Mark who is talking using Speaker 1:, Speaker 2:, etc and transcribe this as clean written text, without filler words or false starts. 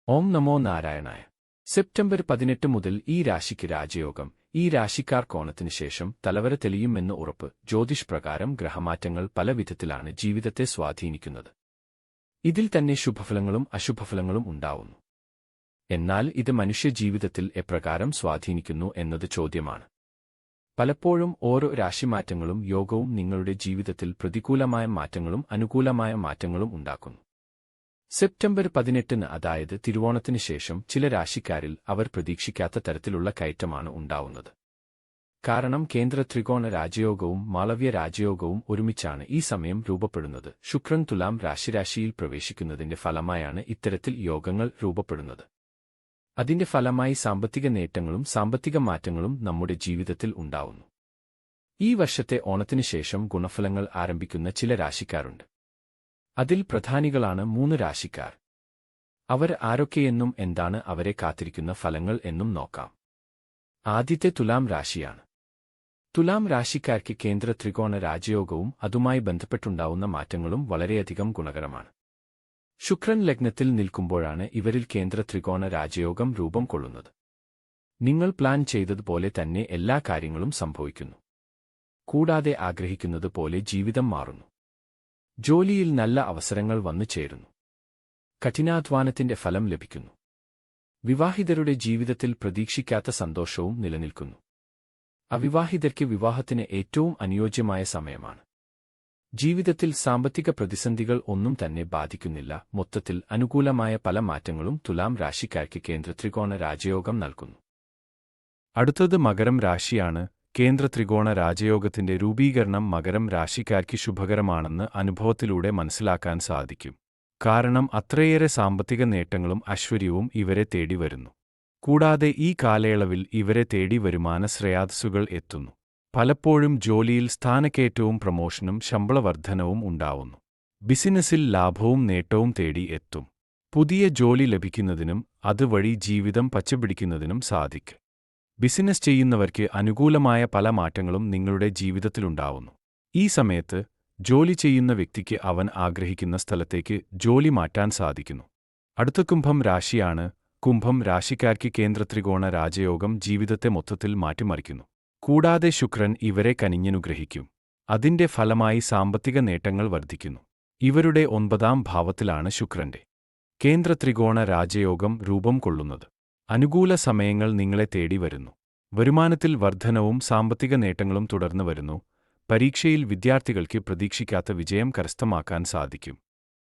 Speaker 1: ഓം നമോ നാരായണായ. സെപ്റ്റംബർ 18 മുതൽ ഈ രാശിക്ക് രാജയോഗം. ഈ രാശിക്കാർക്ക് ഓണത്തിന് ശേഷം തലവര തെളിയുമെന്ന് ഉറപ്പ്. ജ്യോതിഷ് പ്രകാരം ഗ്രഹമാറ്റങ്ങൾ പല വിധത്തിലാണ് ജീവിതത്തെ സ്വാധീനിക്കുന്നത്. ഇതിൽ തന്നെ ശുഭഫലങ്ങളും അശുഭഫലങ്ങളും ഉണ്ടാവുന്നു. എന്നാൽ ഇത് മനുഷ്യജീവിതത്തിൽ എപ്രകാരം സ്വാധീനിക്കുന്നു എന്നത് ചോദ്യമാണ്. പലപ്പോഴും ഓരോ രാശിമാറ്റങ്ങളും യോഗവും നിങ്ങളുടെ ജീവിതത്തിൽ പ്രതികൂലമായ മാറ്റങ്ങളും അനുകൂലമായ മാറ്റങ്ങളും ഉണ്ടാക്കുന്നു. സെപ്റ്റംബർ 18 അതായത് തിരുവോണത്തിന് ശേഷം ചില രാശിക്കാരിൽ അവർ പ്രതീക്ഷിക്കാത്ത തരത്തിലുള്ള കയറ്റമാണ് ഉണ്ടാവുന്നത്. കാരണം കേന്ദ്ര ത്രികോണ രാജയോഗവും മാളവ്യ രാജയോഗവും ഒരുമിച്ചാണ് ഈ സമയം രൂപപ്പെടുന്നത്. ശുക്രൻ തുലാം രാശിയിൽ പ്രവേശിക്കുന്നതിന്റെ ഫലമായാണ് ഇത്തരത്തിൽ യോഗങ്ങൾ രൂപപ്പെടുന്നത്. അതിന്റെ ഫലമായി സാമ്പത്തിക നേട്ടങ്ങളും സാമ്പത്തിക മാറ്റങ്ങളും നമ്മുടെ ജീവിതത്തിൽ ഉണ്ടാവുന്നു. ഈ വർഷത്തെ ഓണത്തിന് ശേഷം ഗുണഫലങ്ങൾ ആരംഭിക്കുന്ന ചില രാശിക്കാരുണ്ട്. അതിൽ പ്രധാനികളാണ് 3 രാശിക്കാർ. അവർ ആരൊക്കെയെന്നും എന്താണ് അവരെ കാത്തിരിക്കുന്ന ഫലങ്ങൾ എന്നും നോക്കാം. ആദ്യത്തെ തുലാം രാശിയാണ്. തുലാം രാശിക്കാർക്ക് കേന്ദ്ര ത്രികോണ രാജയോഗവും അതുമായി ബന്ധപ്പെട്ടുണ്ടാവുന്ന മാറ്റങ്ങളും വളരെയധികം ഗുണകരമാണ്. ശുക്രൻ ലഗ്നത്തിൽ നിൽക്കുമ്പോഴാണ് ഇവരിൽ കേന്ദ്ര ത്രികോണ രാജയോഗം രൂപം കൊള്ളുന്നത്. നിങ്ങൾ പ്ലാൻ ചെയ്തതുപോലെ തന്നെ എല്ലാ കാര്യങ്ങളും സംഭവിക്കുന്നു. കൂടാതെ ആഗ്രഹിക്കുന്നത് പോലെ ജീവിതം മാറുന്നു. ജോലിയിൽ നല്ല അവസരങ്ങൾ വന്നു ചേരുന്നു. കഠിനാധ്വാനത്തിന്റെ ഫലം ലഭിക്കുന്നു. വിവാഹിതരുടെ ജീവിതത്തിൽ പ്രതീക്ഷിക്കാത്ത സന്തോഷവും നിലനിൽക്കുന്നു. അവിവാഹിതർക്ക് വിവാഹത്തിന് ഏറ്റവും അനുയോജ്യമായ സമയമാണ്. ജീവിതത്തിൽ സാമ്പത്തിക പ്രതിസന്ധികൾ ഒന്നും തന്നെ ബാധിക്കുന്നില്ല. മൊത്തത്തിൽ അനുകൂലമായ പല മാറ്റങ്ങളും തുലാം രാശിക്കാർക്ക് കേന്ദ്ര ത്രികോണ രാജയോഗം നൽകുന്നു. അടുത്തത് മകരം രാശിയാണ്. കേന്ദ്ര ത്രികോണ രാജയോഗത്തിന്റെ രൂപീകരണം മകരം രാശിക്കാർക്ക് ശുഭകരമാണെന്ന് അനുഭവത്തിലൂടെ മനസ്സിലാക്കാൻ സാധിക്കും. കാരണം അത്രയേറെ സാമ്പത്തിക നേട്ടങ്ങളും ഐശ്വര്യവും ഇവരെ തേടി വരുന്നു. കൂടാതെ ഈ കാലയളവിൽ ഇവരെ തേടി വരുമാന ശ്രേയാംസുകൾ എത്തുന്നു. പലപ്പോഴും ജോലിയിൽ സ്ഥാനക്കയറ്റവും പ്രമോഷനും ശമ്പളവർദ്ധനവും ഉണ്ടാവുന്നു. ബിസിനസ്സിൽ ലാഭവും നേട്ടവും തേടി എത്തും. പുതിയ ജോലി ലഭിക്കുന്നതിനും അതുവഴി ജീവിതം പച്ചപിടിക്കുന്നതിനും സാധിക്കും. ബിസിനസ് ചെയ്യുന്നവർക്ക് അനുകൂലമായ പല മാറ്റങ്ങളും നിങ്ങളുടെ ജീവിതത്തിലുണ്ടാവുന്നു. ഈ സമയത്ത് ജോലി ചെയ്യുന്ന വ്യക്തിക്ക് അവൻ ആഗ്രഹിക്കുന്ന സ്ഥലത്തേക്ക് ജോലി മാറ്റാൻ സാധിക്കുന്നു. അടുത്ത കുംഭം രാശിയാണ്. കുംഭം രാശിക്കാർക്ക് കേന്ദ്ര ത്രികോണ രാജയോഗം ജീവിതത്തെ മൊത്തത്തിൽ മാറ്റിമറിക്കുന്നു. കൂടാതെ ശുക്രൻ ഇവരെ കനിഞ്ഞനുഗ്രഹിക്കും. അതിന്റെ ഫലമായി സാമ്പത്തിക നേട്ടങ്ങൾ വർദ്ധിക്കുന്നു. ഇവരുടെ 9ാം ഭാവത്തിലാണ് ശുക്രന്റെ കേന്ദ്ര ത്രികോണ രാജയോഗം രൂപം കൊള്ളുന്നത്. അനുകൂല സമയങ്ങൾ നിങ്ങളെ തേടി വരുന്നു. വരുമാനത്തിൽ വർധനവും സാമ്പത്തിക നേട്ടങ്ങളും തുടർന്നു വരുന്നു. പരീക്ഷയിൽ വിദ്യാർത്ഥികൾക്ക് പ്രതീക്ഷിക്കാത്ത വിജയം കരസ്ഥമാക്കാൻ സാധിക്കും.